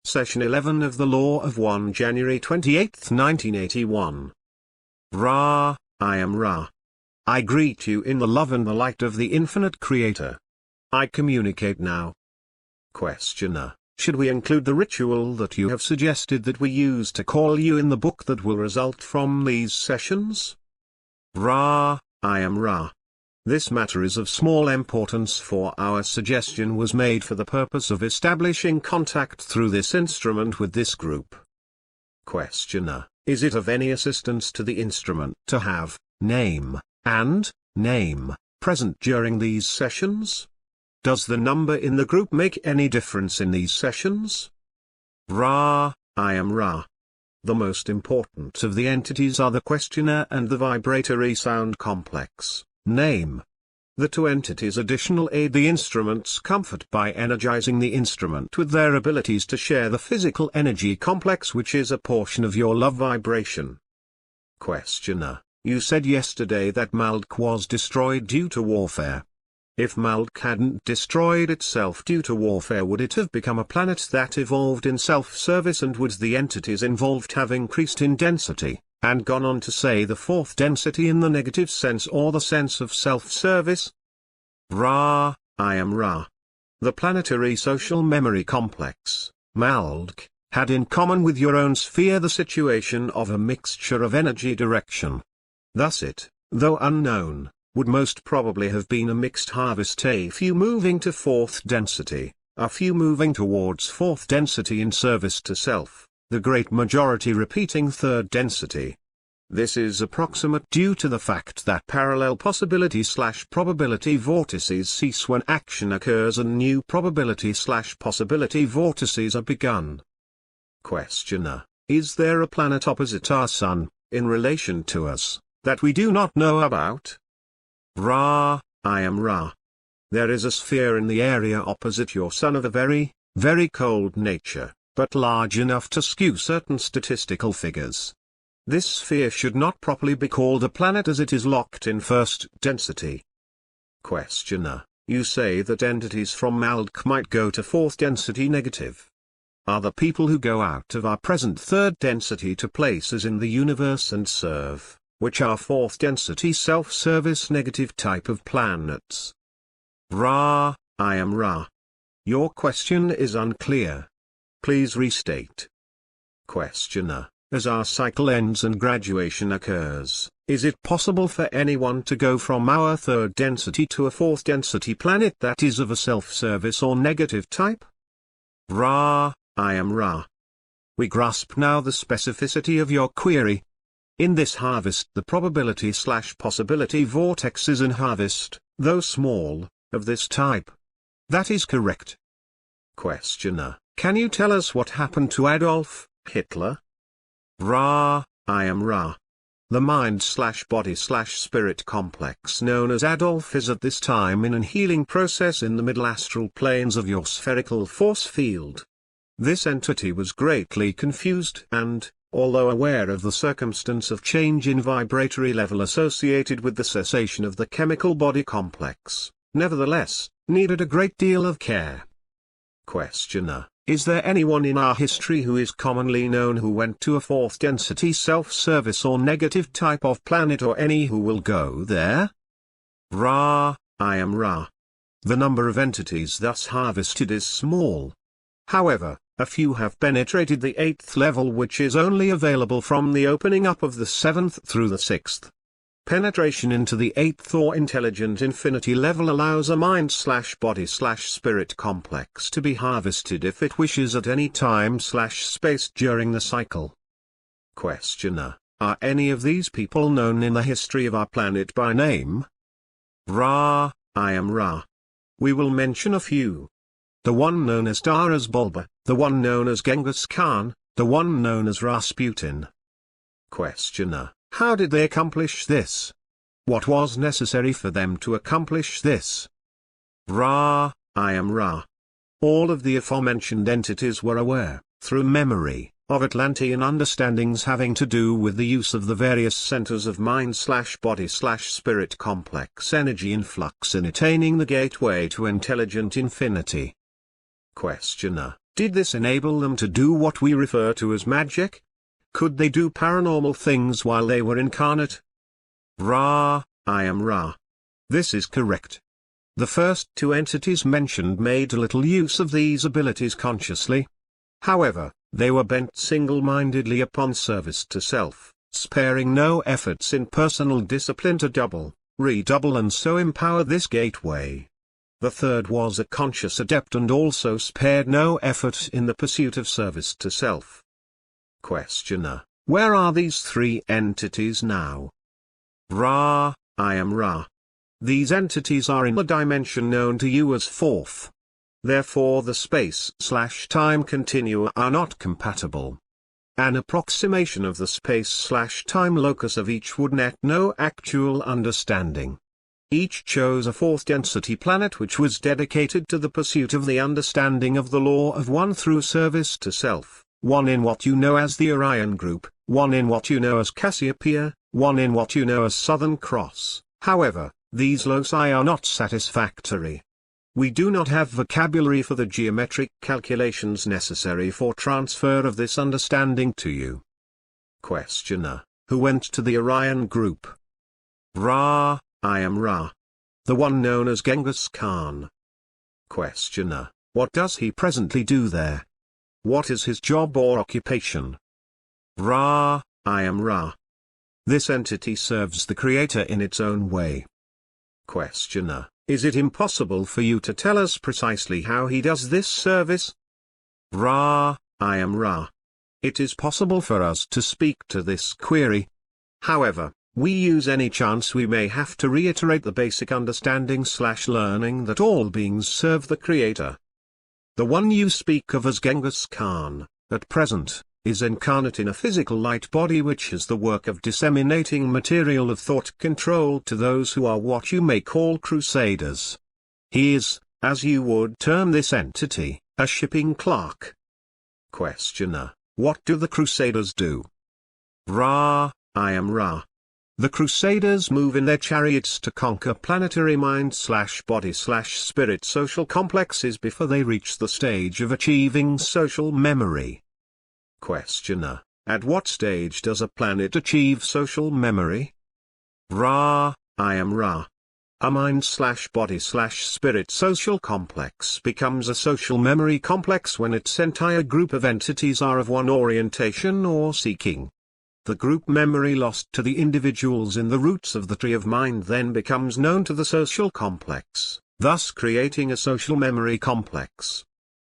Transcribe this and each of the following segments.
Session 11 of the Law of One, January 28, 1981. Ra, I am Ra. I greet you in the love and the light of the infinite Creator. I communicate now. Questioner, should we include the ritual that you have suggested that we use to call you in the book that will result from these sessions? Ra, I am Ra. This matter is of small importance, for our suggestion was made for the purpose of establishing contact through this instrument with this group. Questioner, is it of any assistance to the instrument to have name and name present during these sessions? Does the number in the group make any difference in these sessions? Ra, I am Ra. The most important of the entities are the questioner and the vibratory sound complex, name. The two entities additional aid the instrument's comfort by energizing the instrument with their abilities to share the physical energy complex, which is a portion of your love vibration. Questioner, you said yesterday that Maldek was destroyed due to warfare. If Maldek hadn't destroyed itself due to warfare, would it have become a planet that evolved in self-service, and would the entities involved have increased in density, and gone on to say the fourth density in the negative sense or the sense of self-service? Ra, I am Ra. The planetary social memory complex, Maldek, had in common with your own sphere the situation of a mixture of energy direction. Thus it, though unknown, would most probably have been a mixed harvest, a few moving to fourth density, a few moving towards fourth density in service to self, the great majority repeating third density. This is approximate due to the fact that parallel possibility/probability vortices cease when action occurs and new probability/possibility vortices are begun. Questioner, is there a planet opposite our Sun, in relation to us, that we do not know about? Ra, I am Ra. There is a sphere in the area opposite your Sun of a very, very cold nature, but large enough to skew certain statistical figures. This sphere should not properly be called a planet, as it is locked in first density. Questioner, you say that entities from Maldek might go to fourth density negative. Are the people who go out of our present third density to places in the universe and serve, which are fourth density self-service negative type of planets? Ra, I am Ra. Your question is unclear. Please restate. Questioner, as our cycle ends and graduation occurs, is it possible for anyone to go from our third density to a fourth density planet that is of a self-service or negative type? Ra, I am Ra. We grasp now the specificity of your query. In this harvest, the probability/possibility vortex is in harvest, though small, of this type. That is correct. Questioner, can you tell us what happened to Adolf Hitler? Ra, I am Ra. The mind/body/spirit complex known as Adolf is at this time in an healing process in the middle astral planes of your spherical force field. This entity was greatly confused and, although aware of the circumstance of change in vibratory level associated with the cessation of the chemical body complex, nevertheless, needed a great deal of care. Questioner, is there anyone in our history who is commonly known who went to a fourth density self-service or negative type of planet, or any who will go there? Ra, I am Ra. The number of entities thus harvested is small. However, a few have penetrated the 8th level, which is only available from the opening up of the 7th through the 6th. Penetration into the 8th or intelligent infinity level allows a mind/body/spirit complex to be harvested if it wishes at any time/space during the cycle. Questioner, are any of these people known in the history of our planet by name? Ra, I am Ra. We will mention a few. The one known as Taras Bulba, the one known as Genghis Khan, the one known as Rasputin. Questioner, how did they accomplish this? What was necessary for them to accomplish this? Ra, I am Ra. All of the aforementioned entities were aware, through memory, of Atlantean understandings having to do with the use of the various centers of mind/body/spirit complex energy influx in attaining the gateway to intelligent infinity. Questioner, Did this enable them to do what we refer to as magic? Could they do paranormal things while they were incarnate? Ra, I am Ra. This is correct. The first two entities mentioned made little use of these abilities consciously. However, they were bent single-mindedly upon service to self, sparing no efforts in personal discipline to double, redouble and so empower this gateway. The third was a conscious adept and also spared no effort in the pursuit of service to self. Questioner: where are these three entities now? Ra, I am Ra. These entities are in a dimension known to you as fourth. Therefore the space/time continua are not compatible. An approximation of the space/time locus of each would net no actual understanding. Each chose a fourth density planet which was dedicated to the pursuit of the understanding of the law of one through service to self, one in what you know as the Orion Group, one in what you know as Cassiopeia, one in what you know as Southern Cross. However, these loci are not satisfactory. We do not have vocabulary for the geometric calculations necessary for transfer of this understanding to you. Questioner: who went to the Orion Group? Ra, I am Ra. The one known as Genghis Khan. Questioner: what does he presently do there? What is his job or occupation? Ra, I am Ra. This entity serves the Creator in its own way. Questioner: is it impossible for you to tell us precisely how he does this service? Ra, I am Ra. It is possible for us to speak to this query. However, we use any chance we may have to reiterate the basic understanding/learning that all beings serve the Creator. The one you speak of as Genghis Khan, at present, is incarnate in a physical light body which has the work of disseminating material of thought control to those who are what you may call crusaders. He is, as you would term this entity, a shipping clerk. Questioner: what do the crusaders do? Ra, I am Ra. The crusaders move in their chariots to conquer planetary mind/body/spirit social complexes before they reach the stage of achieving social memory. Questioner: at what stage does a planet achieve social memory? Ra, I am Ra. A mind/body/spirit social complex becomes a social memory complex when its entire group of entities are of one orientation or seeking. The group memory lost to the individuals in the roots of the tree of mind then becomes known to the social complex, thus creating a social memory complex.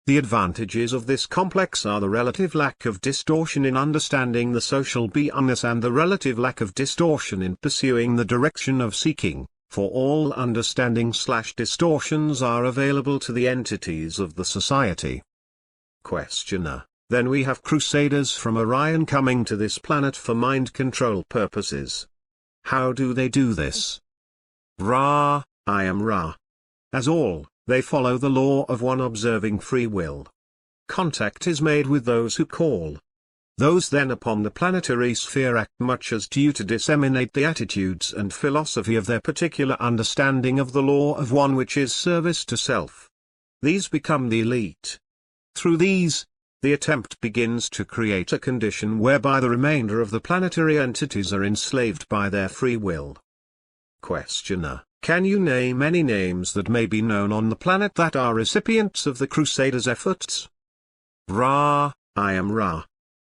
The advantages of this complex are the relative lack of distortion in understanding the social beingness and the relative lack of distortion in pursuing the direction of seeking, for all understanding/distortions are available to the entities of the society. Questioner: then we have crusaders from Orion coming to this planet for mind control purposes. How do they do this? Ra, I am Ra. As all, they follow the law of one observing free will. Contact is made with those who call. Those then upon the planetary sphere act much as due to disseminate the attitudes and philosophy of their particular understanding of the law of one which is service to self. These become the elite. Through these, the attempt begins to create a condition whereby the remainder of the planetary entities are enslaved by their free will. Questioner: can you name any names that may be known on the planet that are recipients of the Crusaders' efforts? Ra, I am Ra.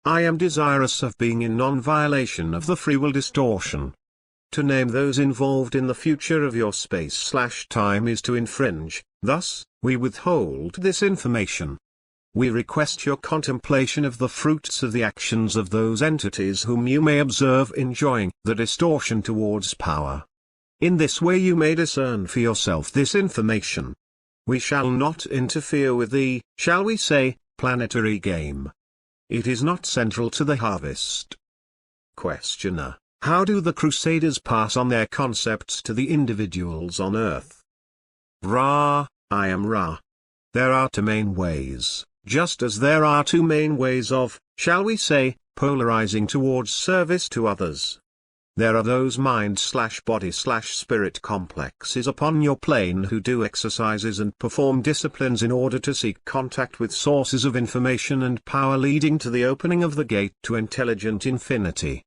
I am desirous of being in non-violation of the free will distortion. To name those involved in the future of your space/time is to infringe, thus, we withhold this information. We request your contemplation of the fruits of the actions of those entities whom you may observe enjoying the distortion towards power. In this way you may discern for yourself this information. We shall not interfere with the, shall we say, planetary game. It is not central to the harvest. Questioner: how do the Crusaders pass on their concepts to the individuals on Earth? Ra, I am Ra. There are two main ways, just as there are two main ways of, shall we say, polarizing towards service to others. There are those mind/body/spirit complexes upon your plane who do exercises and perform disciplines in order to seek contact with sources of information and power leading to the opening of the gate to intelligent infinity.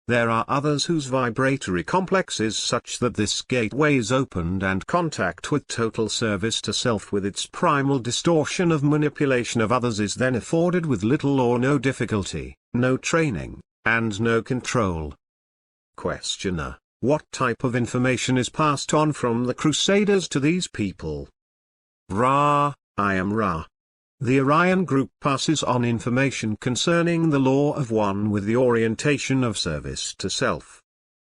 There are others whose vibratory complex is such that this gateway is opened and contact with total service to self with its primal distortion of manipulation of others is then afforded with little or no difficulty, no training, and no control. Questioner: what type of information is passed on from the Crusaders to these people? Ra: I am Ra. The Orion group passes on information concerning the law of one with the orientation of service to self.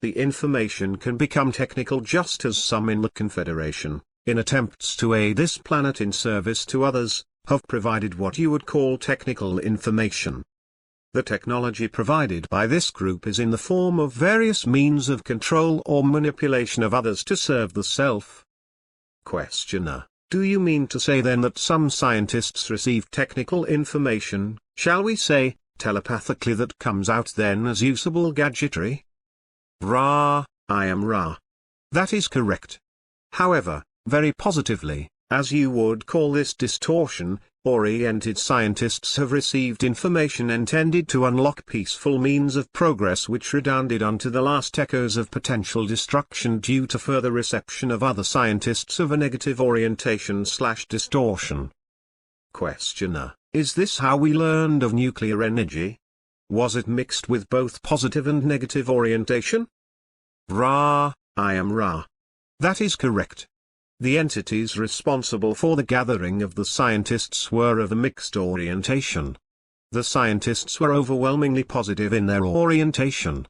The information can become technical just as some in the Confederation, in attempts to aid this planet in service to others, have provided what you would call technical information. The technology provided by this group is in the form of various means of control or manipulation of others to serve the self. Questioner: do you mean to say then that some scientists receive technical information, shall we say, telepathically, that comes out then as usable gadgetry? Ra: I am Ra. That is correct. However, very positively, as you would call this distortion, oriented scientists have received information intended to unlock peaceful means of progress which redounded unto the last echoes of potential destruction due to further reception of other scientists of a negative orientation/distortion. Questioner: is this how we learned of nuclear energy? Was it mixed with both positive and negative orientation? Ra: I am Ra. That is correct. The entities responsible for the gathering of the scientists were of a mixed orientation. The scientists were overwhelmingly positive in their orientation.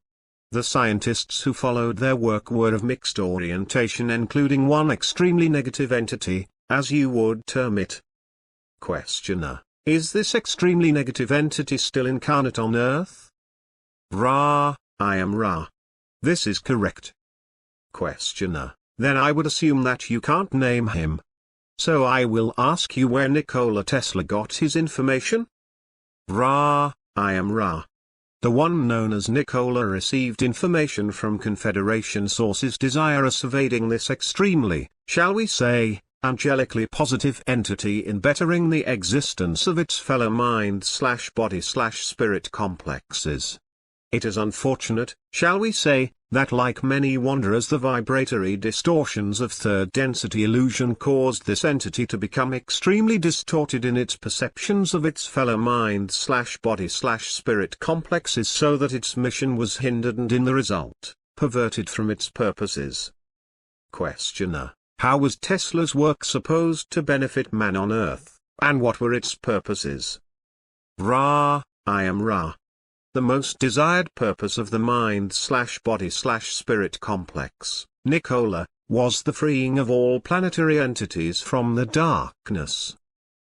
The scientists who followed their work were of mixed orientation, including one extremely negative entity, as you would term it. Questioner: is this extremely negative entity still incarnate on Earth? Ra: I am Ra. This is correct. Questioner: then I would assume that you can't name him. So I will ask you where Nikola Tesla got his information? Ra: I am Ra. The one known as Nikola received information from Confederation sources desirous of aiding this extremely, shall we say, angelically positive entity in bettering the existence of its fellow mind/body/spirit complexes. It is unfortunate, shall we say, that like many wanderers the vibratory distortions of third density illusion caused this entity to become extremely distorted in its perceptions of its fellow mind/body/spirit complexes, so that its mission was hindered and in the result, perverted from its purposes. Questioner: how was Tesla's work supposed to benefit man on Earth, and what were its purposes? Ra: I am Ra. The most desired purpose of the mind/body/spirit complex, Nikola, was the freeing of all planetary entities from the darkness.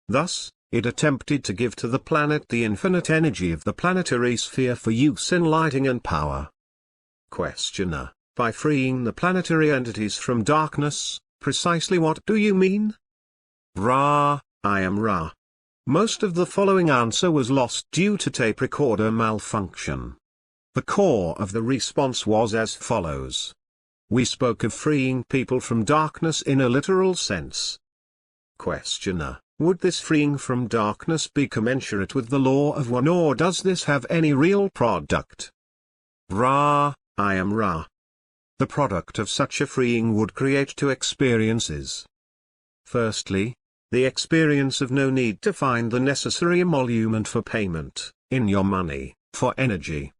Thus, it attempted to give to the planet the infinite energy of the planetary sphere for use in lighting and power. Questioner: by freeing the planetary entities from darkness, precisely what do you mean? Ra: I am Ra. Most of the following answer was lost due to tape recorder malfunction. The core of the response was as follows. We spoke of freeing people from darkness in a literal sense. Questioner: would this freeing from darkness be commensurate with the law of one, or does this have any real product? Ra: I am Ra. The product of such a freeing would create two experiences. Firstly, the experience of no need to find the necessary emolument for payment, in your money, for energy.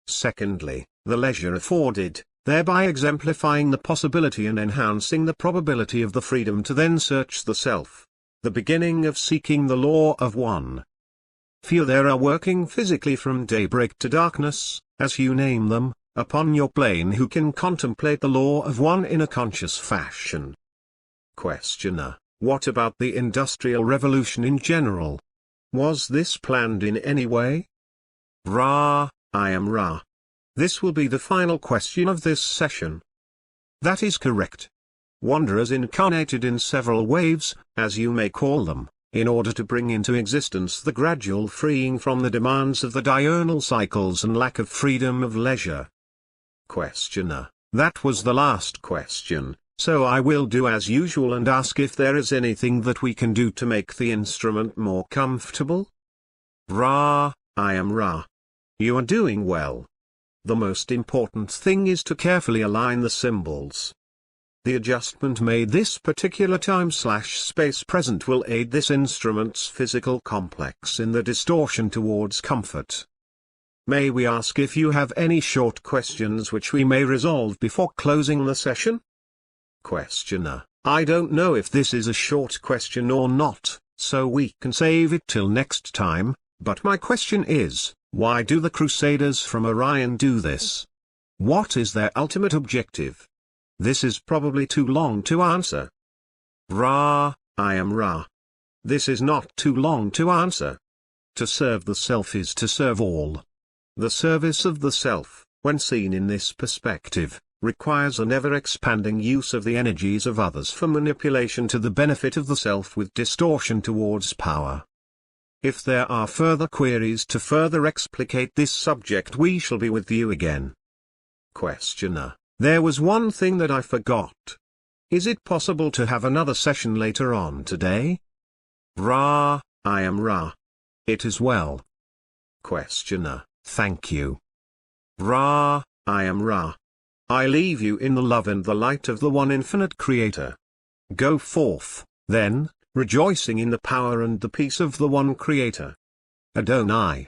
Secondly, the leisure afforded, thereby exemplifying the possibility and enhancing the probability of the freedom to then search the self, the beginning of seeking the law of one. Few there are working physically from daybreak to darkness, as you name them, upon your plane who can contemplate the law of one in a conscious fashion. Questioner: what about the Industrial Revolution in general? Was this planned in any way? Ra: I am Ra. This will be the final question of this session. That is correct. Wanderers incarnated in several waves, as you may call them, in order to bring into existence the gradual freeing from the demands of the diurnal cycles and lack of freedom of leisure. Questioner: That was the last question, so I will do as usual and ask if there is anything that we can do to make the instrument more comfortable. Ra, I am Ra. You are doing well. The most important thing is to carefully align the symbols. The adjustment made this particular time/space present will aid this instrument's physical complex in the distortion towards comfort. May we ask if you have any short questions which we may resolve before closing the session? Questioner: I don't know if this is a short question or not, so we can save it till next time, but my question is, why do the Crusaders from Orion do this? What is their ultimate objective? This is probably too long to answer. Ra, I am Ra. This is not too long to answer. To serve the self is to serve all. The service of the self, when seen in this perspective, requires an ever-expanding use of the energies of others for manipulation to the benefit of the self with distortion towards power. If there are further queries to further explicate this subject, we shall be with you again. Questioner: There was one thing that I forgot. Is it possible to have another session later on today? Ra, I am Ra. It is well. Questioner: Thank you. Ra, I am Ra. I leave you in the love and the light of the one infinite Creator. Go forth, then, rejoicing in the power and the peace of the one Creator. Adonai.